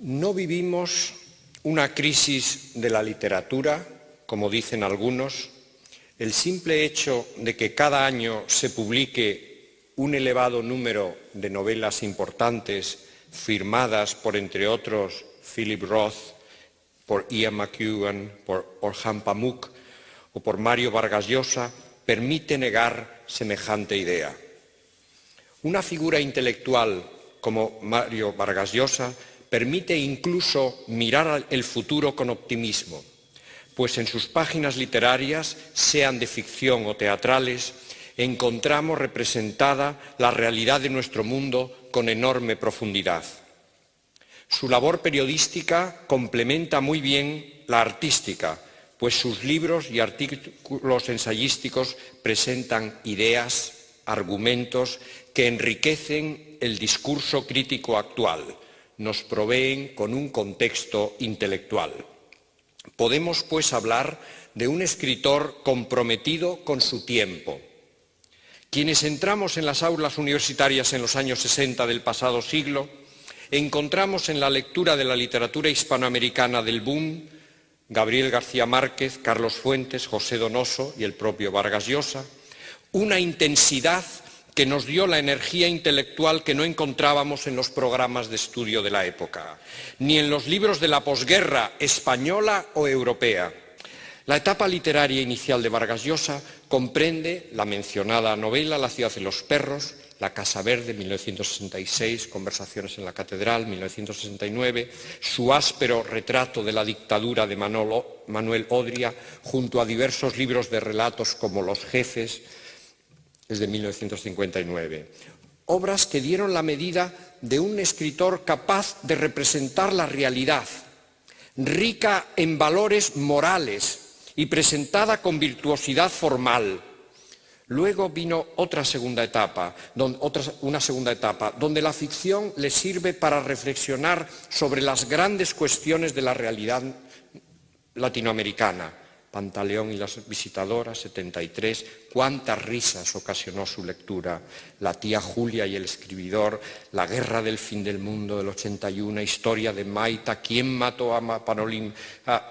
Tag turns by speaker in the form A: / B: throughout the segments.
A: No vivimos una crisis de la literatura, como dicen algunos. El simple hecho de que cada año se publique un elevado número de novelas importantes firmadas por, entre otros, Philip Roth, por Ian McEwan, por Orhan Pamuk o por Mario Vargas Llosa, permite negar semejante idea. Una figura intelectual como Mario Vargas Llosa permite incluso mirar el futuro con optimismo, pues en sus páginas literarias, sean de ficción o teatrales, encontramos representada la realidad de nuestro mundo con enorme profundidad. Su labor periodística complementa muy bien la artística, pues sus libros y artículos ensayísticos presentan ideas, argumentos que enriquecen el discurso crítico actual, nos proveen con un contexto intelectual. Podemos, pues, hablar de un escritor comprometido con su tiempo. Quienes entramos en las aulas universitarias en los años 60 del pasado siglo, encontramos en la lectura de la literatura hispanoamericana del boom, Gabriel García Márquez, Carlos Fuentes, José Donoso y el propio Vargas Llosa, una intensidad que nos dio la energía intelectual que no encontrábamos en los programas de estudio de la época, ni en los libros de la posguerra española o europea. La etapa literaria inicial de Vargas Llosa comprende la mencionada novela La ciudad de los perros, La casa verde, 1966, Conversaciones en la catedral, 1969, su áspero retrato de la dictadura de Manuel Odria, junto a diversos libros de relatos como Los jefes, es de 1959. Obras que dieron la medida de un escritor capaz de representar la realidad, rica en valores morales y presentada con virtuosidad formal. Luego vino una segunda etapa, donde la ficción le sirve para reflexionar sobre las grandes cuestiones de la realidad latinoamericana. Pantaleón y las visitadoras, 73, cuántas risas ocasionó su lectura. La tía Julia y el escribidor, La guerra del fin del mundo, del 81, Historia de Maita, ¿Quién mató a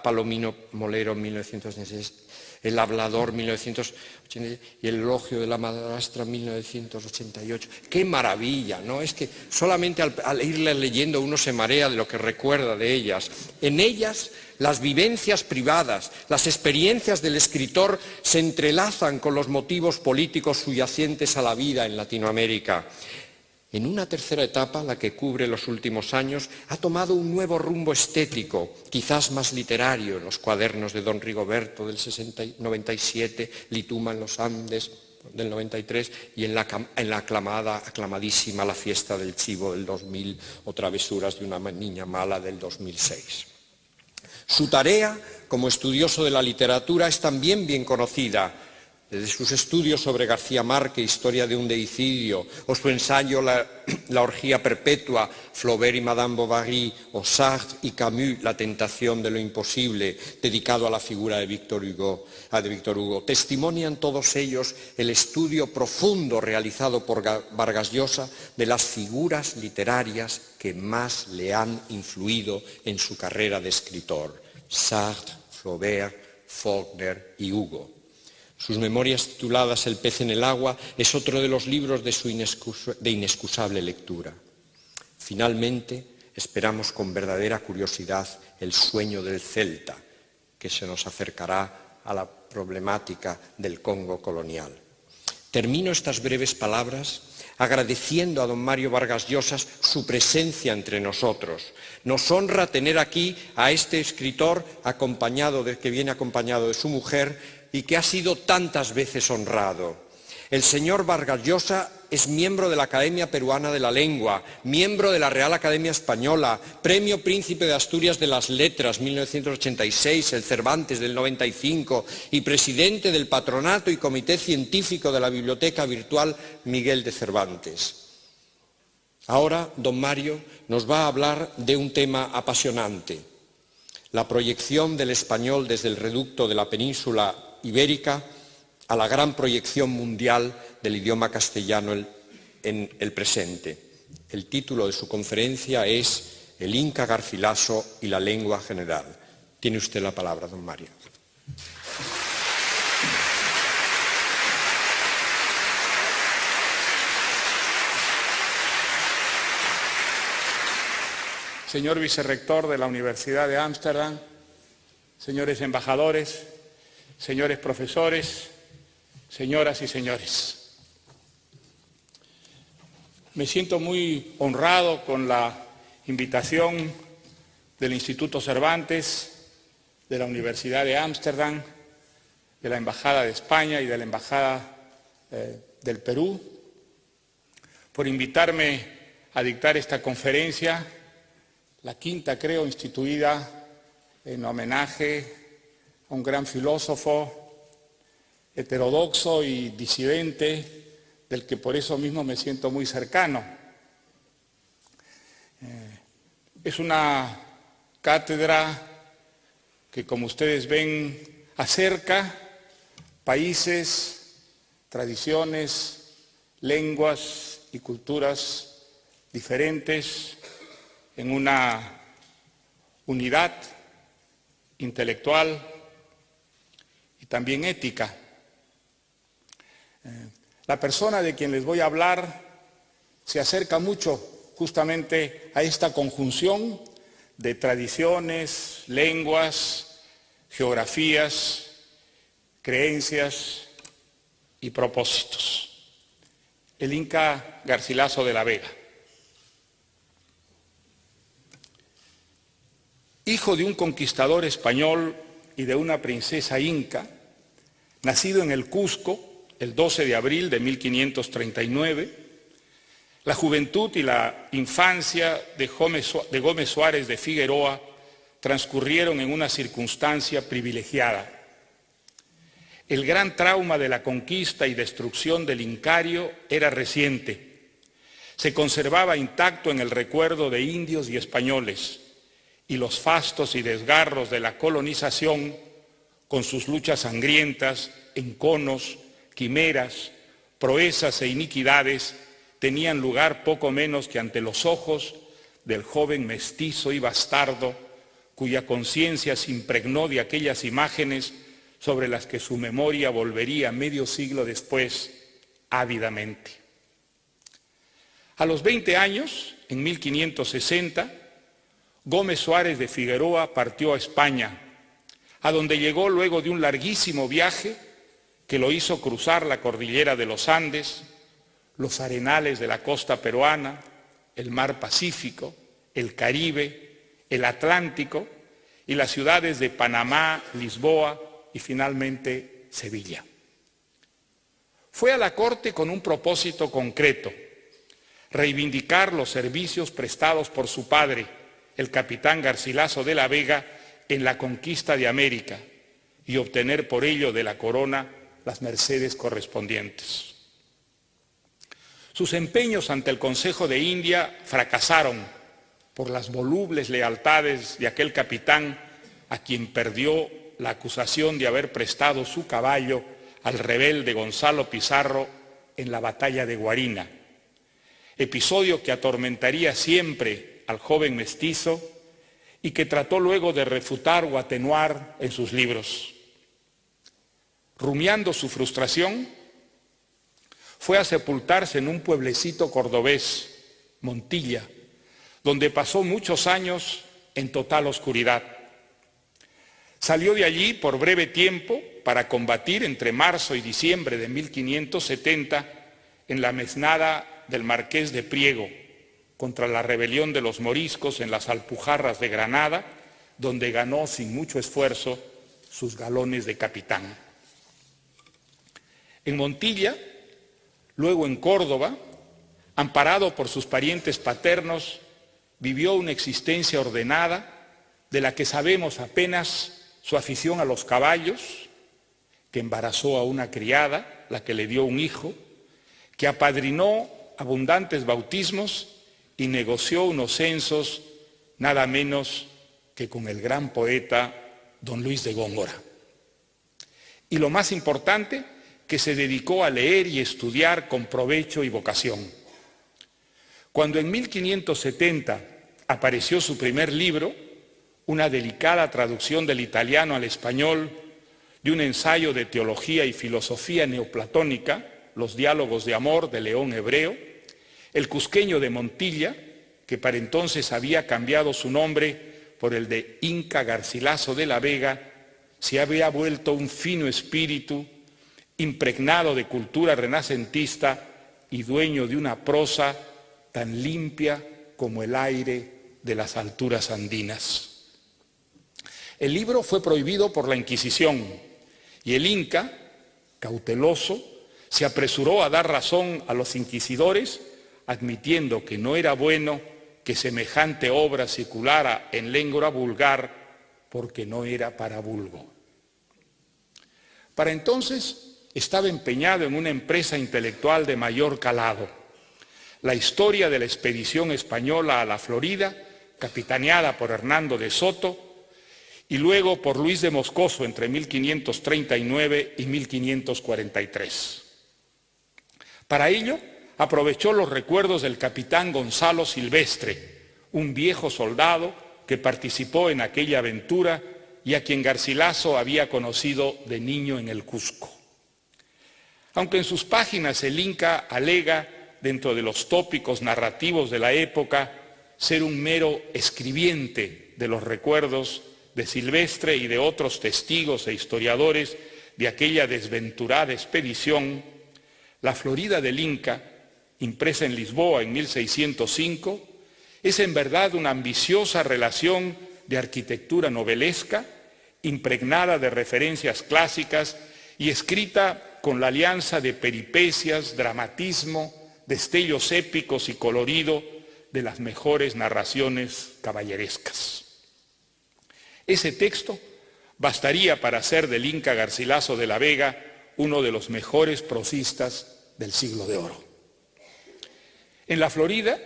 A: Palomino Molero, 1916? El hablador, 1980, y El elogio de la madrastra, 1988. ¡Qué maravilla!, ¿no? Es que solamente al irlas leyendo uno se marea de lo que recuerda de ellas. En ellas, las vivencias privadas, las experiencias del escritor se entrelazan con los motivos políticos subyacentes a la vida en Latinoamérica. En una tercera etapa, la que cubre los últimos años, ha tomado un nuevo rumbo estético, quizás más literario, en los cuadernos de Don Rigoberto del 97, Lituma en los Andes del 93 y en la aclamadísima La fiesta del chivo del 2000 o Travesuras de una niña mala del 2006. Su tarea como estudioso de la literatura es también bien conocida. Desde sus estudios sobre García Márquez, Historia de un deicidio, o su ensayo La orgía perpetua, Flaubert y Madame Bovary, o Sartre y Camus, La tentación de lo imposible, dedicado a la figura de Víctor Hugo, testimonian todos ellos el estudio profundo realizado por Vargas Llosa de las figuras literarias que más le han influido en su carrera de escritor: Sartre, Flaubert, Faulkner y Hugo. Sus memorias tituladas El pez en el agua es otro de los libros de inexcusable lectura. Finalmente, esperamos con verdadera curiosidad El sueño del celta, que se nos acercará a la problemática del Congo colonial. Termino estas breves palabras agradeciendo a don Mario Vargas Llosa su presencia entre nosotros. Nos honra tener aquí a este escritor que viene acompañado de su mujer y que ha sido tantas veces honrado. El señor Vargas Llosa es miembro de la Academia Peruana de la Lengua, miembro de la Real Academia Española, Premio Príncipe de Asturias de las Letras, 1986, el Cervantes del 95, y presidente del Patronato y Comité Científico de la Biblioteca Virtual Miguel de Cervantes. Ahora, don Mario nos va a hablar de un tema apasionante: la proyección del español desde el reducto de la península ibérica a la gran proyección mundial del idioma castellano en el presente. El título de su conferencia es el Inca Garcilaso y la lengua general. Tiene usted la palabra, don Mario.
B: Señor vicerrector de la Universidad de Ámsterdam, señores embajadores, señores profesores, señoras y señores. Me siento muy honrado con la invitación del Instituto Cervantes, de la Universidad de Ámsterdam, de la Embajada de España y de la Embajada del Perú, por invitarme a dictar esta conferencia, la quinta, creo, instituida en homenaje a un gran filósofo heterodoxo y disidente, del que por eso mismo me siento muy cercano. Es una cátedra que, como ustedes ven, acerca países, tradiciones, lenguas y culturas diferentes en una unidad intelectual y también ética. La persona de quien les voy a hablar se acerca mucho justamente a esta conjunción de tradiciones, lenguas, geografías, creencias y propósitos. El Inca Garcilaso de la Vega. Hijo de un conquistador español y de una princesa inca, nacido en el Cusco el 12 de abril de 1539, la juventud y la infancia de Gómez Suárez de Figueroa transcurrieron en una circunstancia privilegiada. El gran trauma de la conquista y destrucción del Incario era reciente. Se conservaba intacto en el recuerdo de indios y españoles, y los fastos y desgarros de la colonización, con sus luchas sangrientas, enconos, quimeras, proezas e iniquidades, tenían lugar poco menos que ante los ojos del joven mestizo y bastardo, cuya conciencia se impregnó de aquellas imágenes sobre las que su memoria volvería medio siglo después ávidamente. A los 20 años, en 1560, Gómez Suárez de Figueroa partió a España, a donde llegó luego de un larguísimo viaje que lo hizo cruzar la cordillera de los Andes, los arenales de la costa peruana, el mar Pacífico, el Caribe, el Atlántico y las ciudades de Panamá, Lisboa y finalmente Sevilla. Fue a la corte con un propósito concreto: reivindicar los servicios prestados por su padre, el capitán Garcilaso de la Vega, en la conquista de América, y obtener por ello de la corona las mercedes correspondientes. Sus empeños ante el Consejo de India fracasaron por las volubles lealtades de aquel capitán, a quien perdió la acusación de haber prestado su caballo al rebelde Gonzalo Pizarro en la batalla de Guarina, episodio que atormentaría siempre al joven mestizo y que trató luego de refutar o atenuar en sus libros. Rumiando su frustración, fue a sepultarse en un pueblecito cordobés, Montilla, donde pasó muchos años en total oscuridad. Salió de allí por breve tiempo para combatir entre marzo y diciembre de 1570 en la mesnada del Marqués de Priego, contra la rebelión de los moriscos en las Alpujarras de Granada, donde ganó sin mucho esfuerzo sus galones de capitán. En Montilla, luego en Córdoba, amparado por sus parientes paternos, vivió una existencia ordenada de la que sabemos apenas su afición a los caballos, que embarazó a una criada, la que le dio un hijo, que apadrinó abundantes bautismos y negoció unos censos nada menos que con el gran poeta don Luis de Góngora. Y lo más importante, que se dedicó a leer y estudiar con provecho y vocación. Cuando en 1570 apareció su primer libro, una delicada traducción del italiano al español de un ensayo de teología y filosofía neoplatónica, Los diálogos de amor de León Hebreo. El cusqueño de Montilla, que para entonces había cambiado su nombre por el de Inca Garcilaso de la Vega, se había vuelto un fino espíritu, impregnado de cultura renacentista y dueño de una prosa tan limpia como el aire de las alturas andinas. El libro fue prohibido por la Inquisición y el Inca, cauteloso, se apresuró a dar razón a los inquisidores, admitiendo que no era bueno que semejante obra circulara en lengua vulgar porque no era para vulgo. Para entonces estaba empeñado en una empresa intelectual de mayor calado, la historia de la expedición española a la Florida, capitaneada por Hernando de Soto, y luego por Luis de Moscoso entre 1539 y 1543. Para ello, aprovechó los recuerdos del capitán Gonzalo Silvestre, un viejo soldado que participó en aquella aventura y a quien Garcilaso había conocido de niño en el Cusco. Aunque en sus páginas el Inca alega, dentro de los tópicos narrativos de la época, ser un mero escribiente de los recuerdos de Silvestre y de otros testigos e historiadores de aquella desventurada expedición, La Florida del Inca, impresa en Lisboa en 1605, es en verdad una ambiciosa relación de arquitectura novelesca, impregnada de referencias clásicas y escrita con la alianza de peripecias, dramatismo, destellos épicos y colorido de las mejores narraciones caballerescas. Ese texto bastaría para hacer del Inca Garcilaso de la Vega uno de los mejores prosistas del siglo de oro. En La Florida,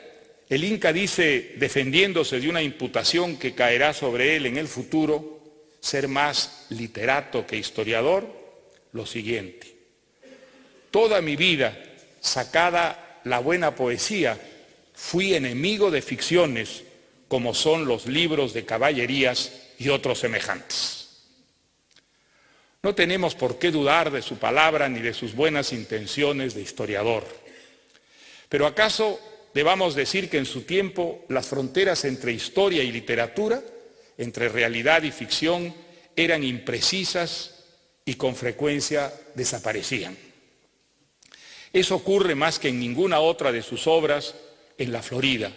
B: el Inca dice, defendiéndose de una imputación que caerá sobre él en el futuro, ser más literato que historiador, lo siguiente: toda mi vida, sacada la buena poesía, fui enemigo de ficciones como son los libros de caballerías y otros semejantes. No tenemos por qué dudar de su palabra ni de sus buenas intenciones de historiador. Pero ¿acaso debamos decir que en su tiempo las fronteras entre historia y literatura, entre realidad y ficción, eran imprecisas y con frecuencia desaparecían? Eso ocurre más que en ninguna otra de sus obras en La Florida,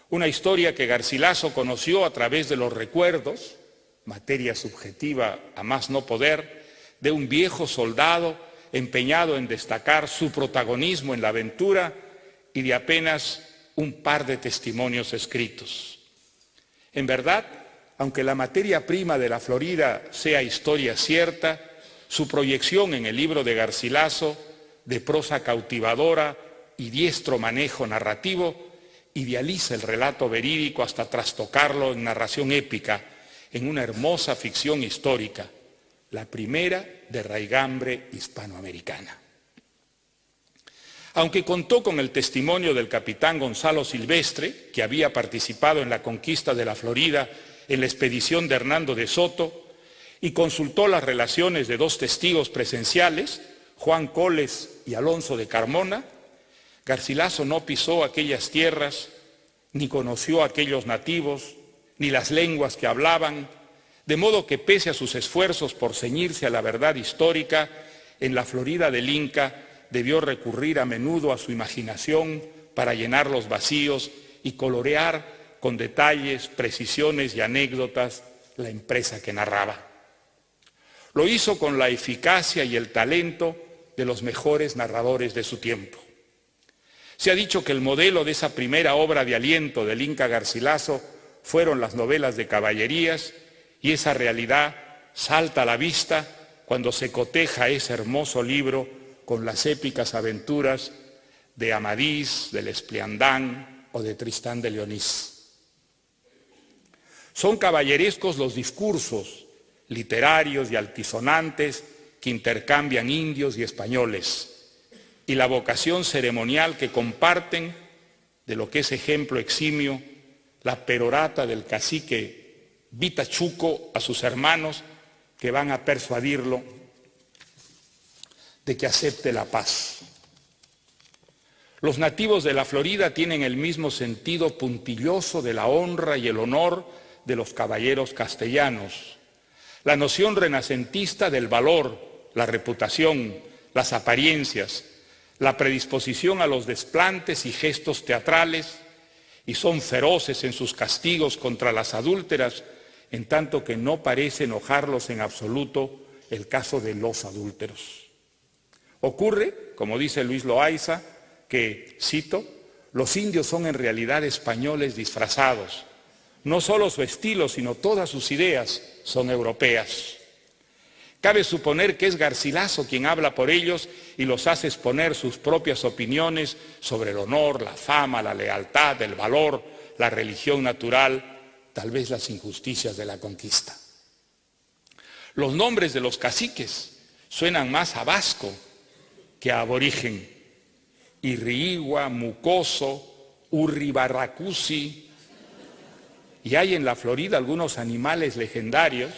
B: una historia que Garcilaso conoció a través de los recuerdos, materia subjetiva a más no poder, de un viejo soldado empeñado en destacar su protagonismo en la aventura y de apenas un par de testimonios escritos. En verdad, aunque la materia prima de La Florida sea historia cierta, su proyección en el libro de Garcilaso, de prosa cautivadora y diestro manejo narrativo, idealiza el relato verídico hasta trastocarlo en narración épica, en una hermosa ficción histórica, la primera de raigambre hispanoamericana. Aunque contó con el testimonio del capitán Gonzalo Silvestre, que había participado en la conquista de la Florida en la expedición de Hernando de Soto, y consultó las relaciones de dos testigos presenciales, Juan Coles y Alonso de Carmona, Garcilaso no pisó aquellas tierras, ni conoció a aquellos nativos, ni las lenguas que hablaban, de modo que pese a sus esfuerzos por ceñirse a la verdad histórica, en La Florida del Inca debió recurrir a menudo a su imaginación para llenar los vacíos y colorear con detalles, precisiones y anécdotas la empresa que narraba. Lo hizo con la eficacia y el talento de los mejores narradores de su tiempo. Se ha dicho que el modelo de esa primera obra de aliento del Inca Garcilaso fueron las novelas de caballerías, y esa realidad salta a la vista cuando se coteja ese hermoso libro con las épicas aventuras de Amadís, del Espliandán o de Tristán de Leonís. Son caballerescos los discursos literarios y altisonantes que intercambian indios y españoles, y la vocación ceremonial que comparten, de lo que es ejemplo eximio, la perorata del cacique Vitachuco a sus hermanos que van a persuadirlo de que acepte la paz. Los nativos de la Florida tienen el mismo sentido puntilloso de la honra y el honor de los caballeros castellanos, la noción renacentista del valor, la reputación, las apariencias, la predisposición a los desplantes y gestos teatrales, y son feroces en sus castigos contra las adúlteras, en tanto que no parece enojarlos en absoluto el caso de los adúlteros. Ocurre, como dice Luis Loaiza, que, cito, los indios son en realidad españoles disfrazados. No solo su estilo, sino todas sus ideas son europeas. Cabe suponer que es Garcilaso quien habla por ellos y los hace exponer sus propias opiniones sobre el honor, la fama, la lealtad, el valor, la religión natural, tal vez las injusticias de la conquista. Los nombres de los caciques suenan más a vasco que a aborigen. Irriigua, Mucoso, Urribarracusi, y hay en la Florida algunos animales legendarios,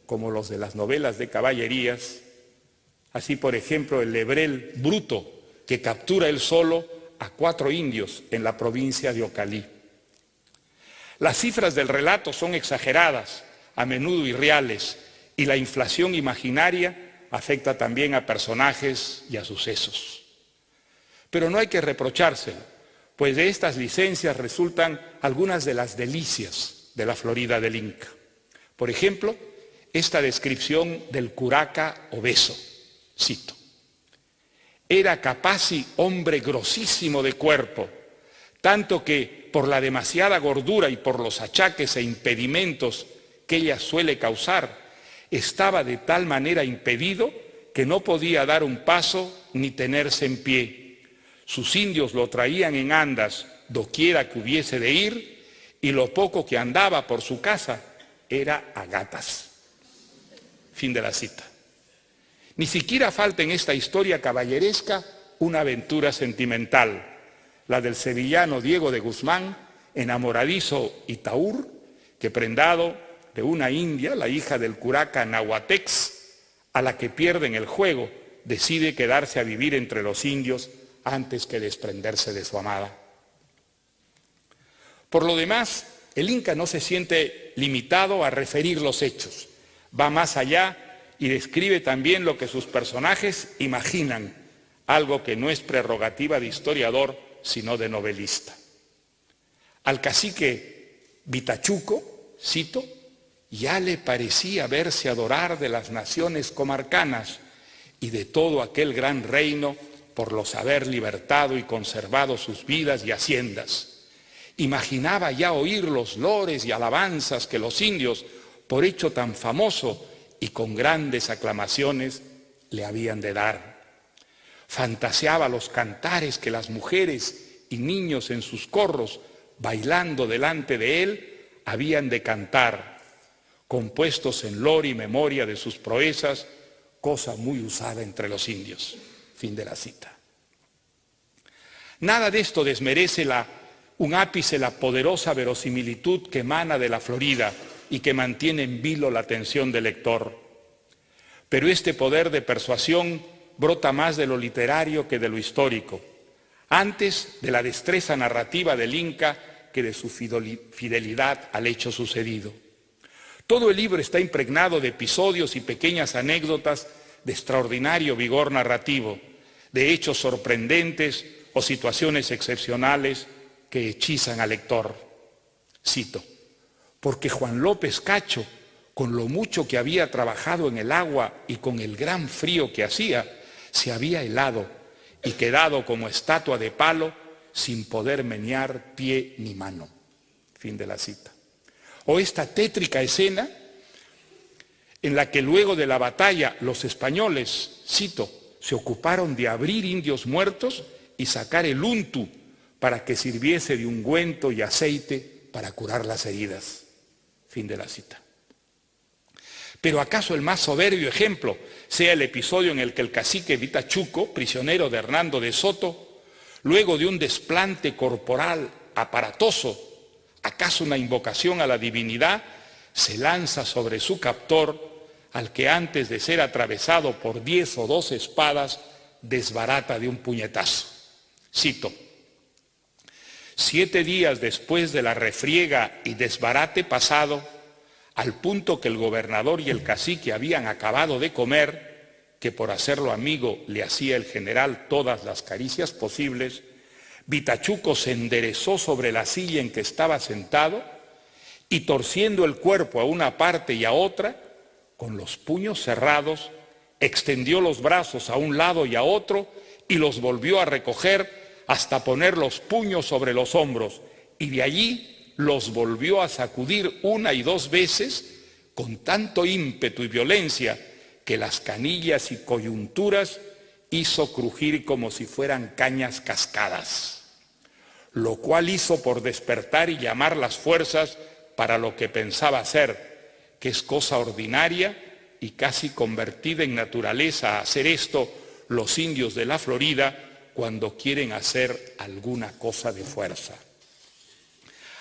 B: como los de las novelas de caballerías, así por ejemplo el lebrel bruto, que captura él solo a 4 indios en la provincia de Ocalí. Las cifras del relato son exageradas, a menudo irreales, y la inflación imaginaria afecta también a personajes y a sucesos. Pero no hay que reprochárselo, pues de estas licencias resultan algunas de las delicias de la Florida del Inca. Por ejemplo, esta descripción del curaca obeso, cito: era Capaci hombre grosísimo de cuerpo, tanto que por la demasiada gordura y por los achaques e impedimentos que ella suele causar, estaba de tal manera impedido que no podía dar un paso ni tenerse en pie. Sus indios lo traían en andas doquiera que hubiese de ir, y lo poco que andaba por su casa era a gatas. Fin de la cita. Ni siquiera falta en esta historia caballeresca una aventura sentimental, la del sevillano Diego de Guzmán, enamoradizo y taur, que prendado de una india, la hija del curaca Nahuatex, a la que pierde en el juego, decide quedarse a vivir entre los indios antes que desprenderse de su amada. Por lo demás, el Inca no se siente limitado a referir los hechos, va más allá y describe también lo que sus personajes imaginan, algo que no es prerrogativa de historiador, sino de novelista. Al cacique Vitachuco, cito, ya le parecía verse adorar de las naciones comarcanas y de todo aquel gran reino por los haber libertado y conservado sus vidas y haciendas. Imaginaba ya oír los lores y alabanzas que los indios, por hecho tan famoso y con grandes aclamaciones, le habían de dar. Fantaseaba los cantares que las mujeres y niños en sus corros, bailando delante de él, habían de cantar, compuestos en lor y memoria de sus proezas, cosa muy usada entre los indios. Fin de la cita. Nada de esto desmerece un ápice la poderosa verosimilitud que emana de la Florida y que mantiene en vilo la atención del lector. Pero este poder de persuasión brota más de lo literario que de lo histórico, antes de la destreza narrativa del Inca que de su fidelidad al hecho sucedido. Todo el libro está impregnado de episodios y pequeñas anécdotas de extraordinario vigor narrativo, de hechos sorprendentes o situaciones excepcionales que hechizan al lector. Cito: porque Juan López Cacho, con lo mucho que había trabajado en el agua y con el gran frío que hacía, se había helado y quedado como estatua de palo sin poder menear pie ni mano. Fin de la cita. O esta tétrica escena en la que luego de la batalla los españoles, cito, se ocuparon de abrir indios muertos y sacar el untu para que sirviese de ungüento y aceite para curar las heridas. Fin de la cita. Pero ¿acaso el más soberbio ejemplo sea el episodio en el que el cacique Vitachuco, prisionero de Hernando de Soto, luego de un desplante corporal aparatoso, ¿Acaso una invocación a la divinidad? Se lanza sobre su captor, al que antes de ser atravesado por 10 o 12 espadas, desbarata de un puñetazo. Cito: 7 días después de la refriega y desbarate pasado, al punto que el gobernador y el cacique habían acabado de comer, que por hacerlo amigo le hacía el general todas las caricias posibles, Vitachuco se enderezó sobre la silla en que estaba sentado y, torciendo el cuerpo a una parte y a otra, con los puños cerrados, extendió los brazos a un lado y a otro y los volvió a recoger hasta poner los puños sobre los hombros, y de allí los volvió a sacudir 1 y 2 veces con tanto ímpetu y violencia que las canillas y coyunturas hizo crujir como si fueran cañas cascadas, lo cual hizo por despertar y llamar las fuerzas para lo que pensaba ser, que es cosa ordinaria y casi convertida en naturaleza a hacer esto los indios de la Florida cuando quieren hacer alguna cosa de fuerza.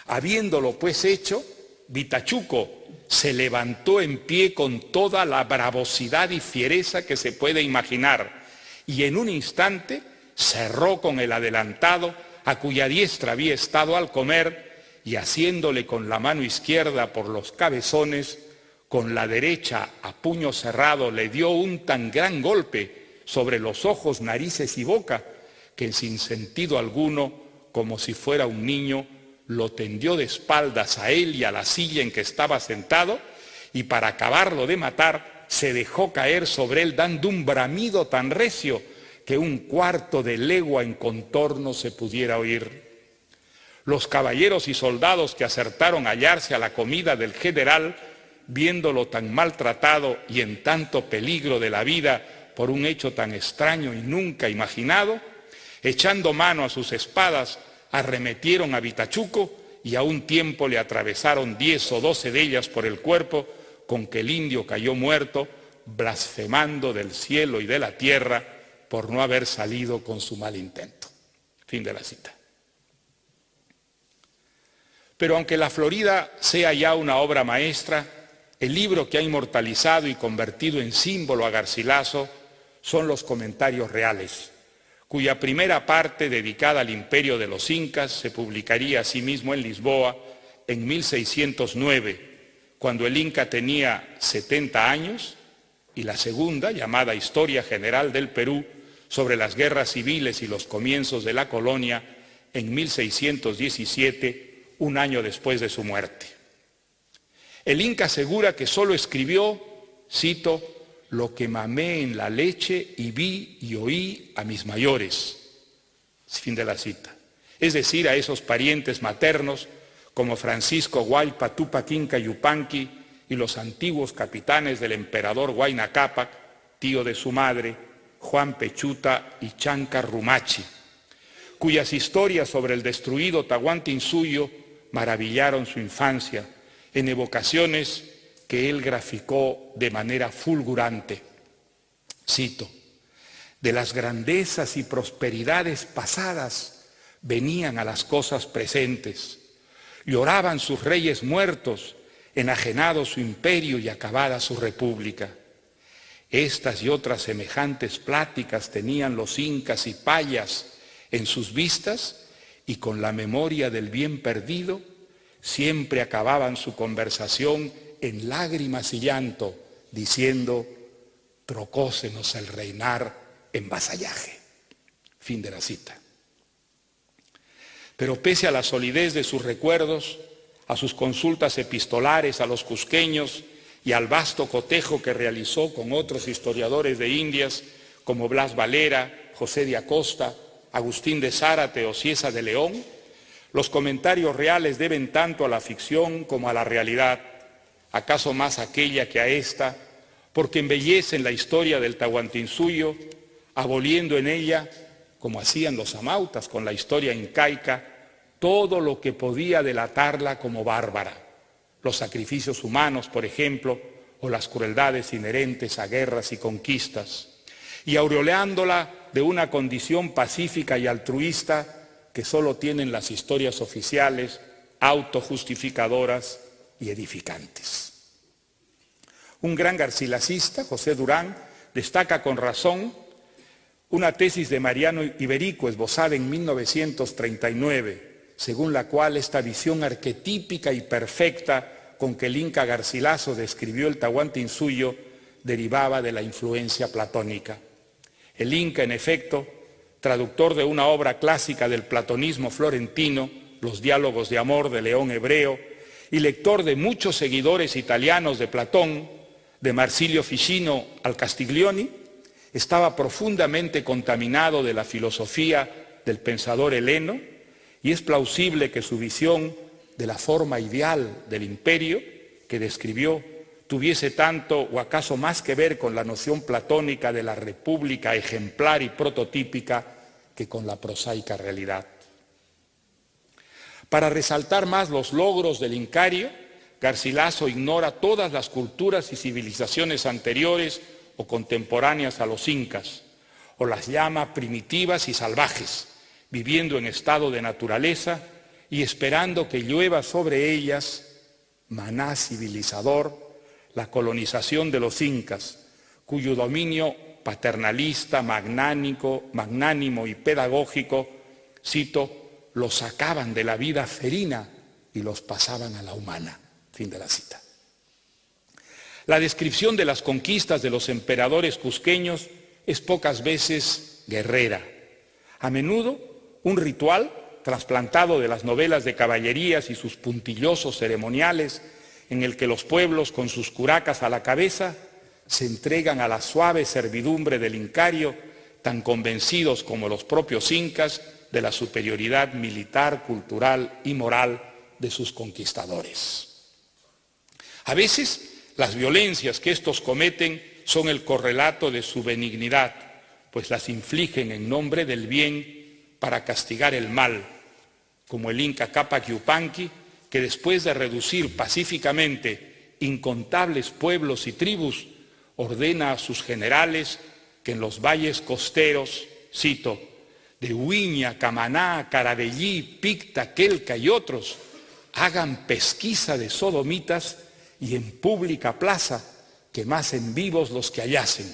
B: Habiéndolo pues hecho, Vitachuco se levantó en pie con toda la bravosidad y fiereza que se puede imaginar, y en un instante cerró con el adelantado, a cuya diestra había estado al comer, y haciéndole con la mano izquierda por los cabezones, con la derecha a puño cerrado le dio un tan gran golpe sobre los ojos, narices y boca, que sin sentido alguno, como si fuera un niño, lo tendió de espaldas a él y a la silla en que estaba sentado, y para acabarlo de matar se dejó caer sobre él dando un bramido tan recio que 1/4 de legua en contorno se pudiera oír. Los caballeros y soldados que acertaron a hallarse a la comida del general, viéndolo tan maltratado y en tanto peligro de la vida por un hecho tan extraño y nunca imaginado, echando mano a sus espadas, arremetieron a Vitachuco y a un tiempo le atravesaron 10 o 12 de ellas por el cuerpo, con que el indio cayó muerto, blasfemando del cielo y de la tierra por no haber salido con su mal intento. Fin de la cita. Pero aunque La Florida sea ya una obra maestra, el libro que ha inmortalizado y convertido en símbolo a Garcilaso son los Comentarios Reales, cuya primera parte, dedicada al imperio de los incas, se publicaría asimismo en Lisboa en 1609, cuando el Inca tenía 70 años, y la segunda, llamada Historia General del Perú, sobre las guerras civiles y los comienzos de la colonia, en 1617, un año después de su muerte. El Inca asegura que solo escribió, cito, lo que mamé en la leche y vi y oí a mis mayores. Fin de la cita. Es decir, a esos parientes maternos como Francisco Huaypa Tupac Inca Yupanqui y los antiguos capitanes del emperador Huayna Cápac, tío de su madre, Juan Pechuta y Chanca Rumachi, cuyas historias sobre el destruido Tahuantinsuyo maravillaron su infancia en evocaciones que él graficó de manera fulgurante. Cito: de las grandezas y prosperidades pasadas venían a las cosas presentes, lloraban sus reyes muertos, enajenado su imperio y acabada su república. Estas y otras semejantes pláticas tenían los incas y payas en sus vistas, y con la memoria del bien perdido siempre acababan su conversación en lágrimas y llanto, diciendo: trocósenos el reinar en vasallaje. Fin de la cita. Pero pese a la solidez de sus recuerdos, a sus consultas epistolares a los cusqueños y al vasto cotejo que realizó con otros historiadores de Indias como Blas Valera, José de Acosta, Agustín de Zárate o Ciesa de León, los Comentarios Reales deben tanto a la ficción como a la realidad, acaso más aquella que a esta, porque embellecen la historia del Tahuantinsuyo, aboliendo en ella, como hacían los amautas con la historia incaica, todo lo que podía delatarla como bárbara, los sacrificios humanos, por ejemplo, o las crueldades inherentes a guerras y conquistas, y aureoleándola de una condición pacífica y altruista que solo tienen las historias oficiales, autojustificadoras y edificantes. Un gran garcilasista, José Durán, destaca con razón una tesis de Mariano Iberico esbozada en 1939, según la cual esta visión arquetípica y perfecta con que el Inca Garcilaso describió el Tahuantinsuyo derivaba de la influencia platónica. El Inca, en efecto, traductor de una obra clásica del platonismo florentino, Los diálogos de amor de León Hebreo, y lector de muchos seguidores italianos de Platón, de Marsilio Ficino al Castiglioni, estaba profundamente contaminado de la filosofía del pensador heleno, y es plausible que su visión de la forma ideal del imperio que describió tuviese tanto o acaso más que ver con la noción platónica de la república ejemplar y prototípica que con la prosaica realidad. Para resaltar más los logros del Incario, Garcilaso ignora todas las culturas y civilizaciones anteriores o contemporáneas a los incas, o las llama primitivas y salvajes, viviendo en estado de naturaleza y esperando que llueva sobre ellas, maná civilizador, la colonización de los incas, cuyo dominio paternalista, magnánimo y pedagógico, cito, los sacaban de la vida ferina y los pasaban a la humana. Fin de la cita. La descripción de las conquistas de los emperadores cusqueños es pocas veces guerrera. A menudo un ritual trasplantado de las novelas de caballerías y sus puntillosos ceremoniales en el que los pueblos con sus curacas a la cabeza se entregan a la suave servidumbre del Incario, tan convencidos como los propios incas de la superioridad militar, cultural y moral de sus conquistadores. A veces las violencias que estos cometen son el correlato de su benignidad, pues las infligen en nombre del bien para castigar el mal, como el Inca Cápac Yupanqui, que después de reducir pacíficamente incontables pueblos y tribus, ordena a sus generales que en los valles costeros, cito, de Huiña, Camaná, Caradellí, Picta, Quelca y otros, hagan pesquisa de sodomitas y en pública plaza quemasen vivos los que hallasen,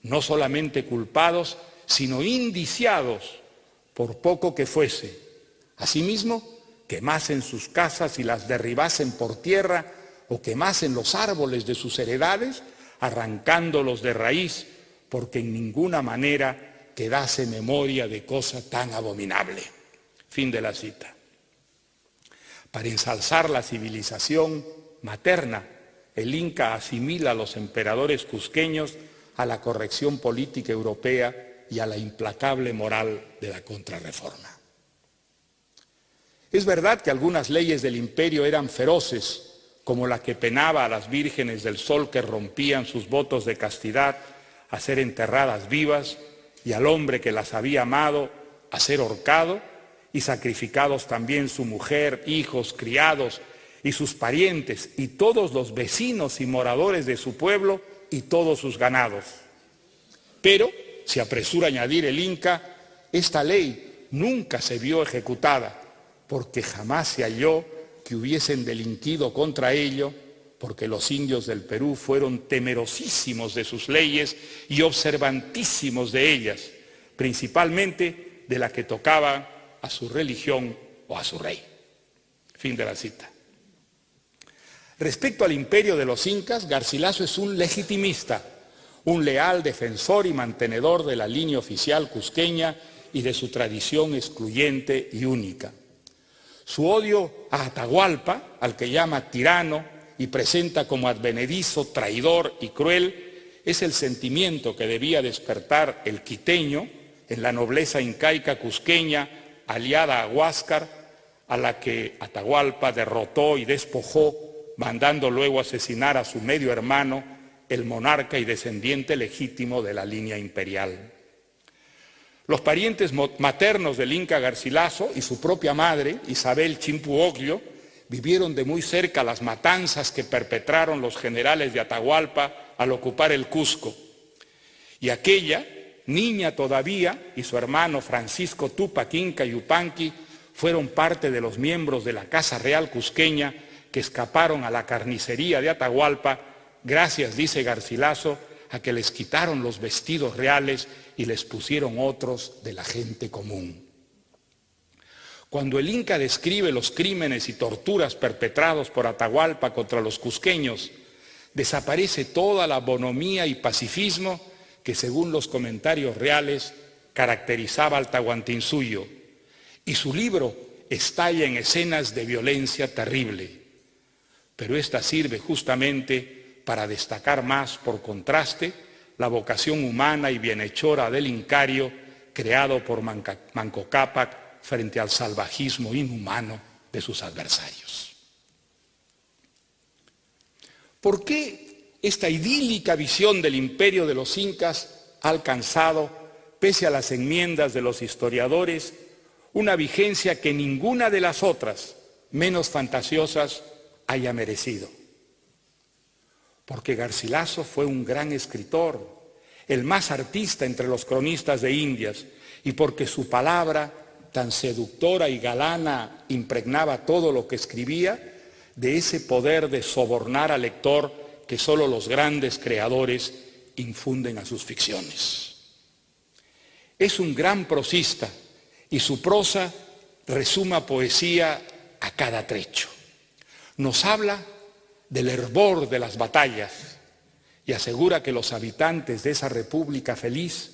B: no solamente culpados, sino indiciados, por poco que fuese. Asimismo, quemasen sus casas y las derribasen por tierra, o quemasen los árboles de sus heredades, arrancándolos de raíz, porque en ninguna manera quedase memoria de cosa tan abominable. Fin de la cita. Para ensalzar la civilización materna, el Inca asimila a los emperadores cusqueños a la corrección política europea y a la implacable moral de la Contrarreforma. Es verdad que algunas leyes del imperio eran feroces, como la que penaba a las vírgenes del sol que rompían sus votos de castidad a ser enterradas vivas y al hombre que las había amado a ser ahorcado, y sacrificados también su mujer, hijos, criados y sus parientes y todos los vecinos y moradores de su pueblo y todos sus ganados. Pero, se apresura a añadir el Inca, esta ley nunca se vio ejecutada, porque jamás se halló que hubiesen delinquido contra ello, porque los indios del Perú fueron temerosísimos de sus leyes y observantísimos de ellas, principalmente de la que tocaba a su religión o a su rey. Fin de la cita. Respecto al imperio de los incas, Garcilaso es un legitimista, un leal defensor y mantenedor de la línea oficial cusqueña y de su tradición excluyente y única. Su odio a Atahualpa, al que llama tirano y presenta como advenedizo, traidor y cruel, es el sentimiento que debía despertar el quiteño en la nobleza incaica cusqueña aliada a Huáscar, a la que Atahualpa derrotó y despojó, mandando luego asesinar a su medio hermano, el monarca y descendiente legítimo de la línea imperial. Los parientes maternos del Inca Garcilaso y su propia madre, Isabel Chimpuoglio, vivieron de muy cerca las matanzas que perpetraron los generales de Atahualpa al ocupar el Cusco. Y aquella, niña todavía, y su hermano Francisco Túpac Inca Yupanqui, fueron parte de los miembros de la Casa Real Cusqueña que escaparon a la carnicería de Atahualpa, gracias, dice Garcilaso, a que les quitaron los vestidos reales y les pusieron otros de la gente común. Cuando el Inca describe los crímenes y torturas perpetrados por Atahualpa contra los cusqueños, desaparece toda la bonomía y pacifismo que, según los comentarios reales, caracterizaba al Tahuantinsuyo, y su libro estalla en escenas de violencia terrible. Pero esta sirve justamente para destacar más, por contraste, la vocación humana y bienhechora del Incario creado por Manco Cápac frente al salvajismo inhumano de sus adversarios. ¿Por qué esta idílica visión del imperio de los incas ha alcanzado, pese a las enmiendas de los historiadores, una vigencia que ninguna de las otras, menos fantasiosas, haya merecido? Porque Garcilaso fue un gran escritor, el más artista entre los cronistas de Indias, y porque su palabra, tan seductora y galana, impregnaba todo lo que escribía, de ese poder de sobornar al lector que solo los grandes creadores infunden a sus ficciones. Es un gran prosista y su prosa resuma poesía a cada trecho. Nos habla del hervor de las batallas y asegura que los habitantes de esa república feliz,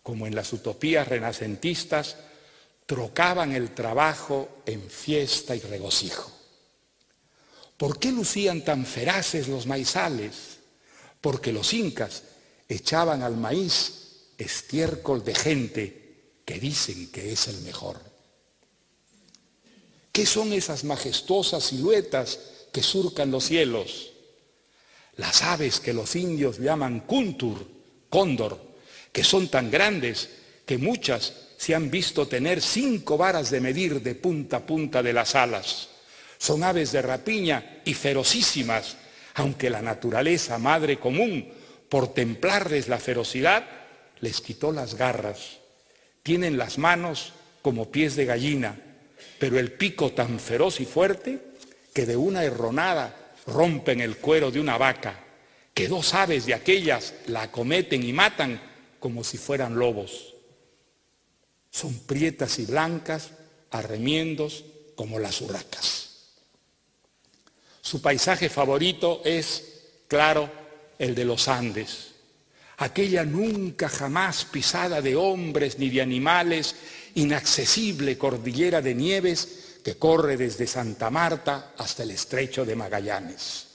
B: como en las utopías renacentistas, trocaban el trabajo en fiesta y regocijo. ¿Por qué lucían tan feraces los maizales? Porque los incas echaban al maíz estiércol de gente que dicen que es el mejor. ¿Qué son esas majestuosas siluetas que surcan los cielos? Las aves que los indios llaman cuntur, cóndor, que son tan grandes que muchas se han visto tener 5 varas de medir de punta a punta de las alas. Son aves de rapiña y ferocísimas, aunque la naturaleza madre común, por templarles la ferocidad, les quitó las garras. Tienen las manos como pies de gallina, pero el pico tan feroz y fuerte que de una erronada rompen el cuero de una vaca, que 2 aves de aquellas la acometen y matan como si fueran lobos. Son prietas y blancas, a remiendos como las urracas. Su paisaje favorito es, claro, el de los Andes, aquella nunca jamás pisada de hombres ni de animales, inaccesible cordillera de nieves que corre desde Santa Marta hasta el estrecho de Magallanes.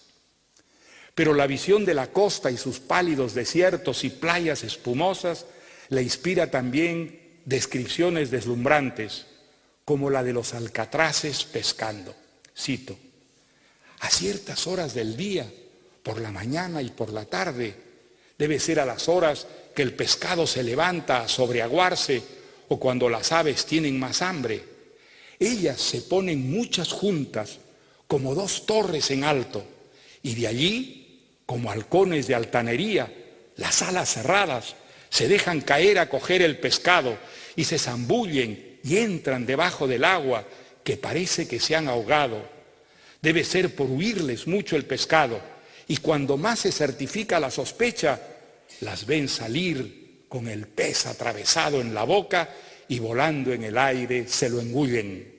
B: Pero la visión de la costa y sus pálidos desiertos y playas espumosas le inspira también descripciones deslumbrantes, como la de los alcatraces pescando. Cito: a ciertas horas del día, por la mañana y por la tarde, debe ser a las horas que el pescado se levanta a sobreaguarse o cuando las aves tienen más hambre. Ellas se ponen muchas juntas, como 2 torres en alto, y de allí, como halcones de altanería, las alas cerradas, se dejan caer a coger el pescado y se zambullen y entran debajo del agua, que parece que se han ahogado. Debe ser por huirles mucho el pescado, y cuando más se certifica la sospecha, las ven salir con el pez atravesado en la boca y volando en el aire se lo engullen.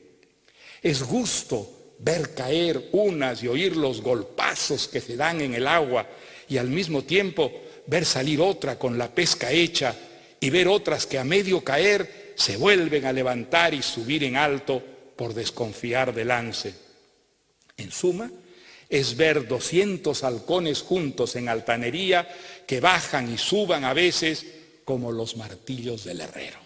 B: Es gusto ver caer unas y oír los golpazos que se dan en el agua, y al mismo tiempo ver salir otra con la pesca hecha y ver otras que a medio caer se vuelven a levantar y subir en alto por desconfiar del lance. En suma, es ver 200 halcones juntos en altanería que bajan y suban a veces como los martillos del herrero.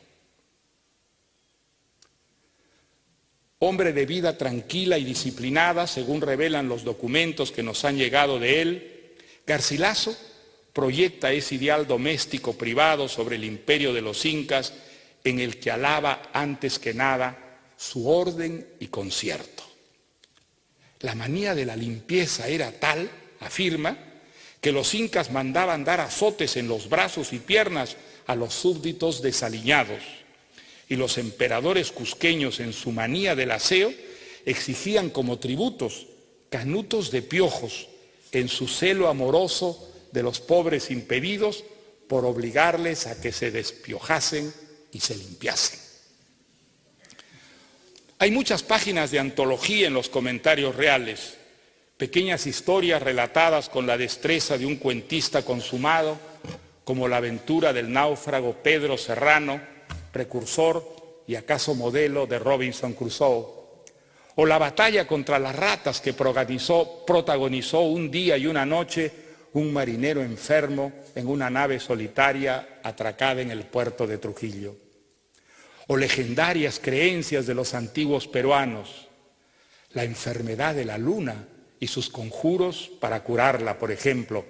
B: Hombre de vida tranquila y disciplinada, según revelan los documentos que nos han llegado de él, Garcilaso proyecta ese ideal doméstico privado sobre el imperio de los incas, en el que alaba antes que nada su orden y concierto. La manía de la limpieza era tal, afirma, que los incas mandaban dar azotes en los brazos y piernas a los súbditos desaliñados. y los emperadores cusqueños, en su manía del aseo, exigían como tributos canutos de piojos en su celo amoroso de los pobres impedidos por obligarles a que se despiojasen y se limpiasen. Hay muchas páginas de antología en los comentarios reales, pequeñas historias relatadas con la destreza de un cuentista consumado, como la aventura del náufrago Pedro Serrano, precursor y acaso modelo de Robinson Crusoe, o la batalla contra las ratas que protagonizó un día y una noche un marinero enfermo en una nave solitaria atracada en el puerto de Trujillo, o legendarias creencias de los antiguos peruanos, la enfermedad de la luna y sus conjuros para curarla, por ejemplo,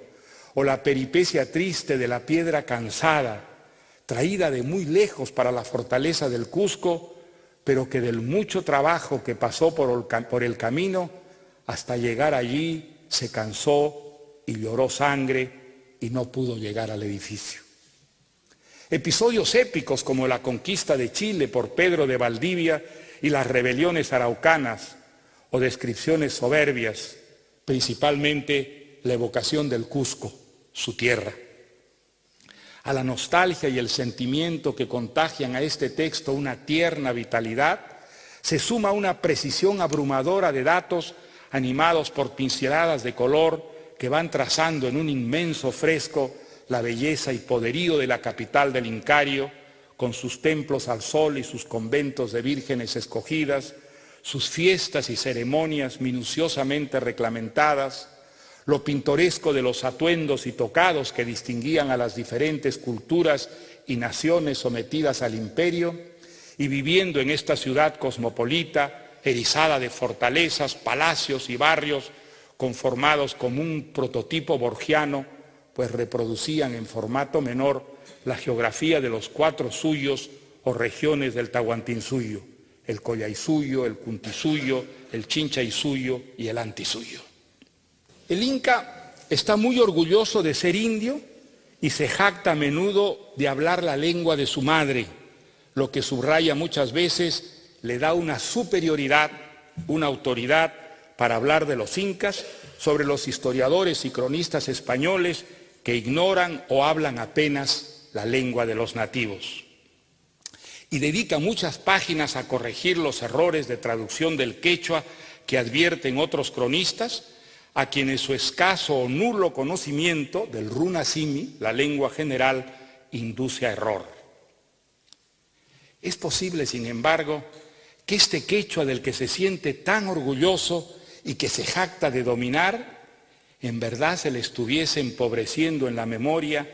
B: o la peripecia triste de la piedra cansada, traída de muy lejos para la fortaleza del Cusco, pero que del mucho trabajo que pasó por el camino, hasta llegar allí se cansó y lloró sangre y no pudo llegar al edificio. Episodios épicos como la conquista de Chile por Pedro de Valdivia y las rebeliones araucanas, o descripciones soberbias, principalmente la evocación del Cusco, su tierra. A la nostalgia y el sentimiento que contagian a este texto una tierna vitalidad, se suma una precisión abrumadora de datos animados por pinceladas de color que van trazando en un inmenso fresco la belleza y poderío de la capital del Incario, con sus templos al sol y sus conventos de vírgenes escogidas, sus fiestas y ceremonias minuciosamente reglamentadas, lo pintoresco de los atuendos y tocados que distinguían a las diferentes culturas y naciones sometidas al imperio, y viviendo en esta ciudad cosmopolita, erizada de fortalezas, palacios y barrios conformados como un prototipo borgiano, pues reproducían en formato menor la geografía de los 4 suyos o regiones del Tahuantinsuyo, el Collaisuyo, el Cuntisuyo, el Chinchaisuyo y el Antisuyo. El Inca está muy orgulloso de ser indio y se jacta a menudo de hablar la lengua de su madre, lo que subraya muchas veces le da una superioridad, una autoridad para hablar de los incas sobre los historiadores y cronistas españoles que ignoran o hablan apenas la lengua de los nativos. Y dedica muchas páginas a corregir los errores de traducción del quechua que advierten otros cronistas, a quienes su escaso o nulo conocimiento del runasimi, la lengua general, induce a error. Es posible, sin embargo, que este quechua del que se siente tan orgulloso y que se jacta de dominar, en verdad se le estuviese empobreciendo en la memoria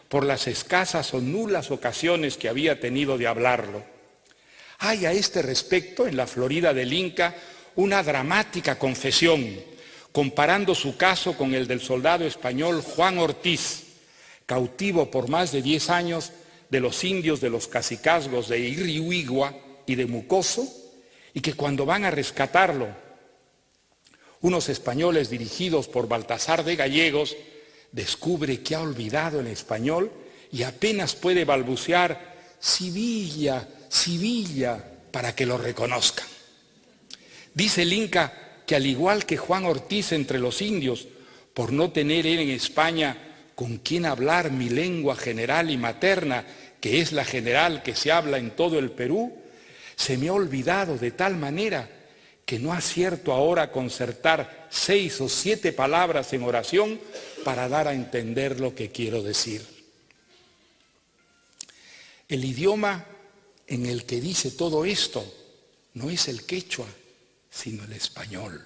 B: por las escasas o nulas ocasiones que había tenido de hablarlo. Hay a este respecto, en la Florida del Inca, una dramática confesión, comparando su caso con el del soldado español Juan Ortiz, cautivo por más de 10 años de los indios de los cacicazgos de Irrihuigua y de Mucoso, y que cuando van a rescatarlo, unos españoles dirigidos por Baltasar de Gallegos, descubre que ha olvidado el español y apenas puede balbucear «Sevilla, Sevilla», para que lo reconozcan. Dice el Inca que al igual que Juan Ortiz entre los indios, por no tener él en España con quien hablar mi lengua general y materna, que es la general que se habla en todo el Perú, se me ha olvidado de tal manera que no acierto ahora a concertar 6 o 7 palabras en oración para dar a entender lo que quiero decir. El idioma en el que dice todo esto no es el quechua, sino el español.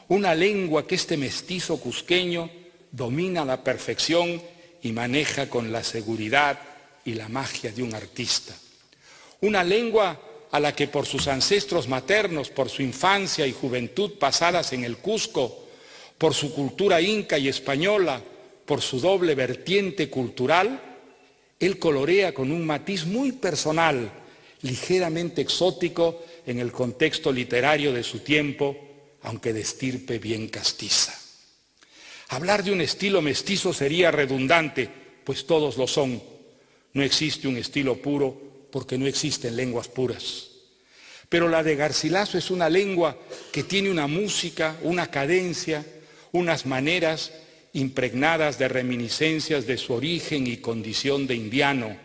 B: Una lengua que este mestizo cusqueño domina a la perfección y maneja con la seguridad y la magia de un artista. Una lengua a la que por sus ancestros maternos, por su infancia y juventud pasadas en el Cusco, por su cultura inca y española, por su doble vertiente cultural, él colorea con un matiz muy personal, ligeramente exótico en el contexto literario de su tiempo, aunque de estirpe bien castiza. Hablar de un estilo mestizo sería redundante, pues todos lo son. No existe un estilo puro porque no existen lenguas puras. Pero la de Garcilaso es una lengua que tiene una música, una cadencia, unas maneras impregnadas de reminiscencias de su origen y condición de indiano,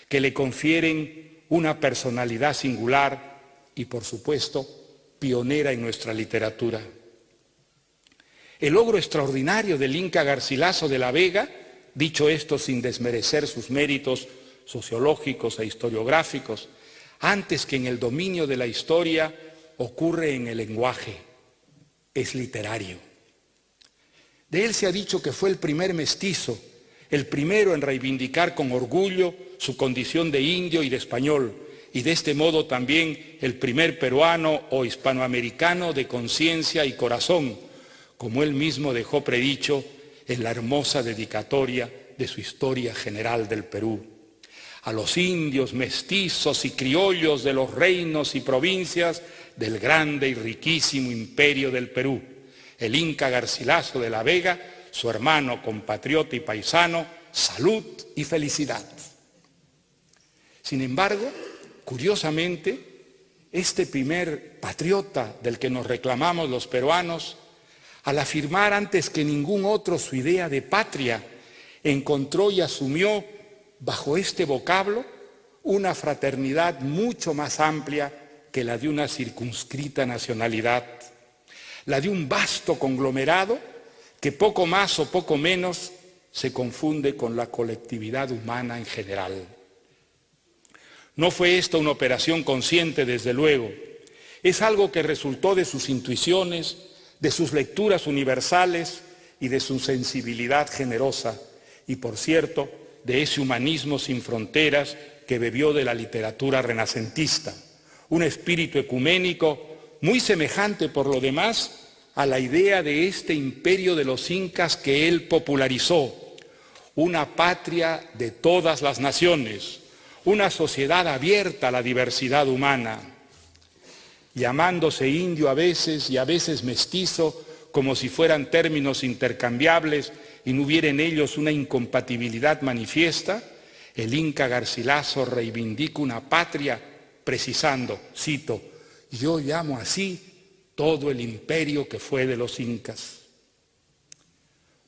B: que le confieren una personalidad singular y, por supuesto, pionera en nuestra literatura. El logro extraordinario del Inca Garcilaso de la Vega, dicho esto sin desmerecer sus méritos sociológicos e historiográficos, antes que en el dominio de la historia, ocurre en el lenguaje, es literario. De él se ha dicho que fue el primer mestizo, el primero en reivindicar con orgullo su condición de indio y de español, y de este modo también el primer peruano o hispanoamericano de conciencia y corazón, como él mismo dejó predicho en la hermosa dedicatoria de su Historia General del Perú. A los indios, mestizos y criollos de los reinos y provincias del grande y riquísimo imperio del Perú, el Inca Garcilaso de la Vega, su hermano, compatriota y paisano, salud y felicidad. Sin embargo, curiosamente, este primer patriota del que nos reclamamos los peruanos, al afirmar antes que ningún otro su idea de patria, encontró y asumió bajo este vocablo una fraternidad mucho más amplia que la de una circunscrita nacionalidad, la de un vasto conglomerado que poco más o poco menos se confunde con la colectividad humana en general. No fue esta una operación consciente, desde luego. Es algo que resultó de sus intuiciones, de sus lecturas universales y de su sensibilidad generosa, y por cierto, de ese humanismo sin fronteras que bebió de la literatura renacentista, un espíritu ecuménico muy semejante por lo demás a la idea de este imperio de los incas que él popularizó, una patria de todas las naciones, una sociedad abierta a la diversidad humana, llamándose indio a veces y a veces mestizo, como si fueran términos intercambiables y no hubiera en ellos una incompatibilidad manifiesta. El Inca Garcilaso reivindica una patria precisando, cito, yo llamo así todo el imperio que fue de los incas.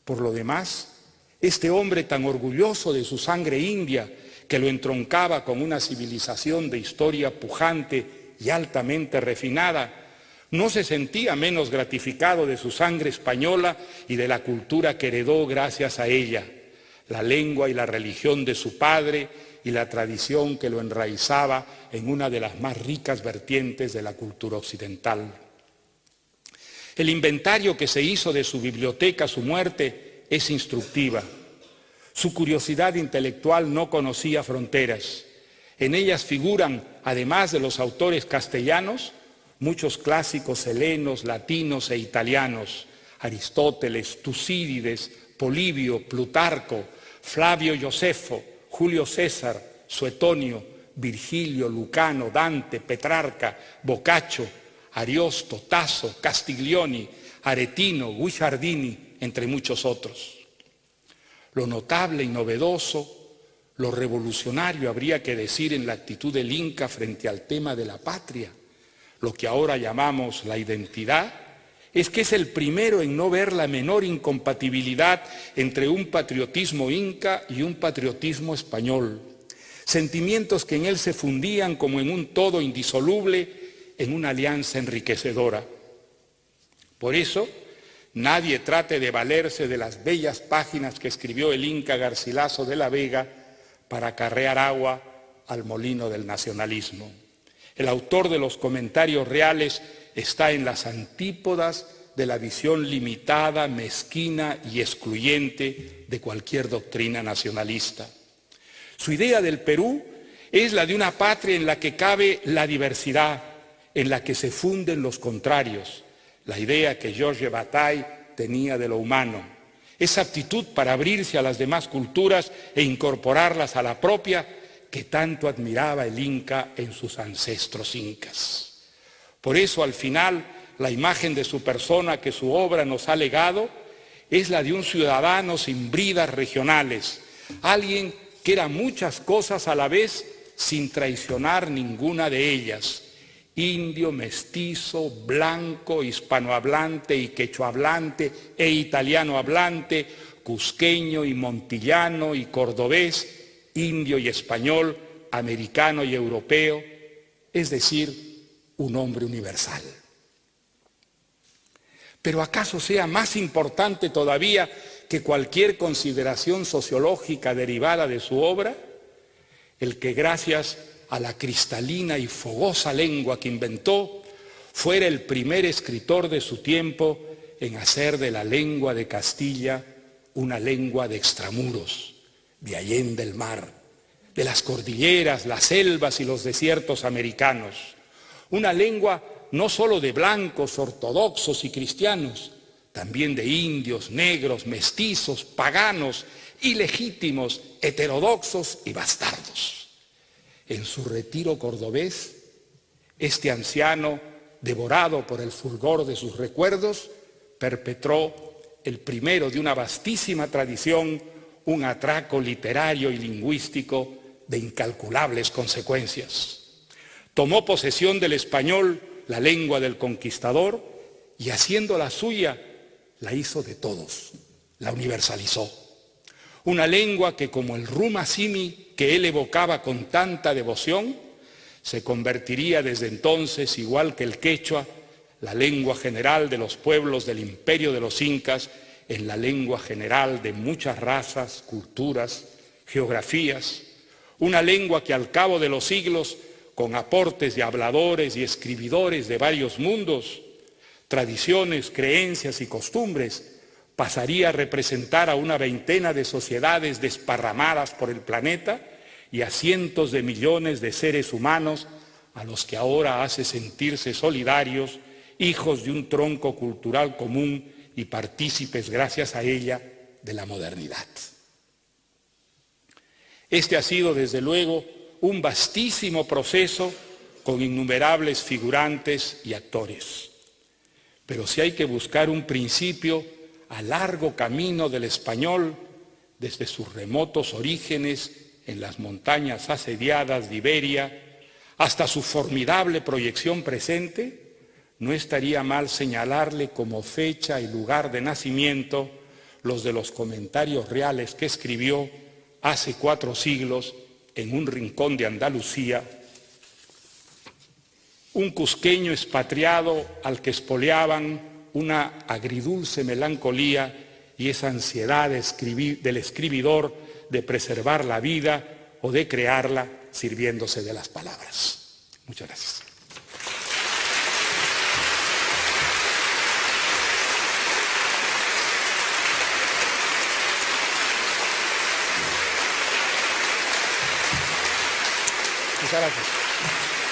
B: Por lo demás, este hombre tan orgulloso de su sangre india, que lo entroncaba con una civilización de historia pujante y altamente refinada, no se sentía menos gratificado de su sangre española y de la cultura que heredó gracias a ella, la lengua y la religión de su padre y la tradición que lo enraizaba en una de las más ricas vertientes de la cultura occidental. El inventario que se hizo de su biblioteca a su muerte es instructiva. Su curiosidad intelectual no conocía fronteras. En ellas figuran, además de los autores castellanos, muchos clásicos helenos, latinos e italianos: Aristóteles, Tucídides, Polibio, Plutarco, Flavio Josefo, Julio César, Suetonio, Virgilio, Lucano, Dante, Petrarca, Boccaccio, Ariosto, Tasso, Castiglioni, Aretino, Guicciardini, entre muchos otros. Lo notable y novedoso, lo revolucionario habría que decir en la actitud del Inca frente al tema de la patria, lo que ahora llamamos la identidad, es que es el primero en no ver la menor incompatibilidad entre un patriotismo inca y un patriotismo español, sentimientos que en él se fundían como en un todo indisoluble, en una alianza enriquecedora. Por eso, nadie trate de valerse de las bellas páginas que escribió el Inca Garcilaso de la Vega para acarrear agua al molino del nacionalismo. El autor de los comentarios reales está en las antípodas de la visión limitada, mezquina y excluyente de cualquier doctrina nacionalista. Su idea del Perú es la de una patria en la que cabe la diversidad, en la que se funden los contrarios, la idea que Georges Bataille tenía de lo humano, esa aptitud para abrirse a las demás culturas e incorporarlas a la propia que tanto admiraba el Inca en sus ancestros incas. Por eso, al final, la imagen de su persona que su obra nos ha legado es la de un ciudadano sin bridas regionales, alguien que era muchas cosas a la vez, sin traicionar ninguna de ellas, indio, mestizo, blanco, hispanohablante y quechohablante e italiano hablante, cusqueño y montillano y cordobés, indio y español, americano y europeo, es decir, un hombre universal. Pero ¿acaso sea más importante todavía que cualquier consideración sociológica derivada de su obra, el que gracias a la cristalina y fogosa lengua que inventó, fuera el primer escritor de su tiempo en hacer de la lengua de Castilla una lengua de extramuros, de allende el mar, de las cordilleras, las selvas y los desiertos americanos, una lengua no solo de blancos, ortodoxos y cristianos, también de indios, negros, mestizos, paganos, ilegítimos, heterodoxos y bastardos. En su retiro cordobés, este anciano, devorado por el fulgor de sus recuerdos, perpetró, el primero de una vastísima tradición, un atraco literario y lingüístico de incalculables consecuencias. Tomó posesión del español, la lengua del conquistador, y haciéndola suya, la hizo de todos, la universalizó. Una lengua que, como el Ruma Simi que él evocaba con tanta devoción, se convertiría desde entonces, igual que el quechua, la lengua general de los pueblos del imperio de los incas, en la lengua general de muchas razas, culturas, geografías, una lengua que al cabo de los siglos, con aportes de habladores y escribidores de varios mundos, tradiciones, creencias y costumbres, pasaría a representar a una veintena de sociedades desparramadas por el planeta y a cientos de millones de seres humanos a los que ahora hace sentirse solidarios, hijos de un tronco cultural común y partícipes, gracias a ella, de la modernidad. Este ha sido, desde luego, un vastísimo proceso con innumerables figurantes y actores. Pero si hay que buscar un principio a largo camino del español, desde sus remotos orígenes en las montañas asediadas de Iberia hasta su formidable proyección presente, no estaría mal señalarle como fecha y lugar de nacimiento los de los comentarios reales que escribió hace 4 siglos en un rincón de Andalucía, un cusqueño expatriado al que espoleaban una agridulce melancolía y esa ansiedad del escribidor de preservar la vida o de crearla sirviéndose de las palabras. Muchas gracias. Muchas gracias.